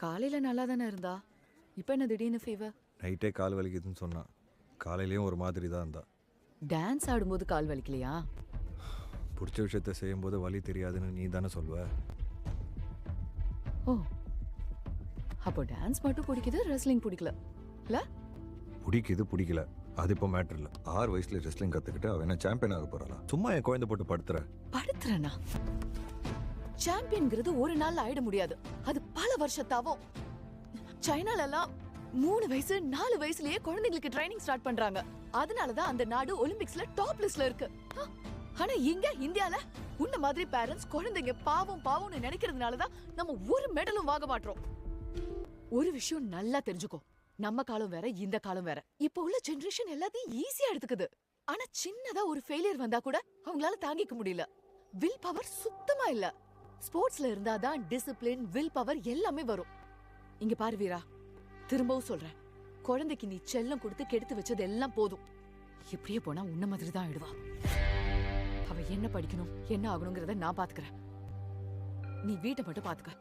காலையில நல்லா தானே இருந்தா, இப்ப என்ன திடீர்னு ஃபீவர்? நைட்டே கால் வலிக்குதுன்னு சொன்னான். காலையிலயும் ஒரு மாதிரி தான் இருந்தா. டான்ஸ் ஆடும்போது கால் வலிக்கலையா? பிடிச்ச விஷயத்த செய்யும்போது வலி தெரியாதுன்னு நீ தானே சொல்வ. ஓ, அப்போ டான்ஸ் மட்டும் பிடிக்குது, ரெஸ்லிங் பிடிக்கல இல்ல? பிடிக்குது பிடிக்கல அது இப்போ மேட்டர் இல்லை. 6 வயசுல ரெஸ்லிங் கற்றுக்கிட்டு அவன் என்ன சாம்பியன் ஆக போறாளா? சும்மா என் குழந்தை போட்டு படுத்துற. படுத்துறனா? சாம்பியன்ங்கிறது ஒரு நாள்ல ஆயிட முடியாது, அது பல வருஷத்தாவும். சைனால எல்லாம் 3 வயசு 4 வயசுலயே குழந்தைங்களுக்கு ட்ரைனிங் ஸ்டார்ட் பண்றாங்க. அதனாலதான் அந்த நாடு ஒலிம்பிக்ஸ்ல டாப் லிஸ்ட்ல இருக்கு. ஆனா இங்க இந்தியால உன்ன மாதிரி பேரண்ட்ஸ் குழந்தைங்க பாவம் பாவம்னு நினைக்கிறதுனாலதான் நம்ம ஒரு மெடலும் வாங்க மாட்டோம். ஒரு விஷயம் நல்லா தெரிஞ்சுக்கோ, நம்ம காலம் வேற, இந்த காலம் வேற. இப்போ உள்ள ஜெனரேஷன் எல்லாத்தையும் ஈஸியா எடுத்துக்குது. ஆனா சின்னதா ஒரு ஃபெயிலியர் வந்தா கூட அவங்களால தாங்கிக்க முடியல. வில் பவர் சுத்தமா இல்ல. ஸ்போர்ட்ஸ்ல இருந்தாதான் டிசிப்ளின், வில் பவர் எல்லாமே வரும். இங்க பாரு வீரா, திரும்பவும் சொல்றேன், குழந்தைக்கு நீ செல்லம் கொடுத்து கெடுத்து வச்சது எல்லாம் போதும். இப்படியே போனா உன்ன மாதிரி தான் ஆயிடுவா. அவ என்ன படிக்கணும், என்ன ஆகணுங்கிறத நான் பாத்துக்கிறேன். நீ வீட்டை மட்டும் பாத்துக்க.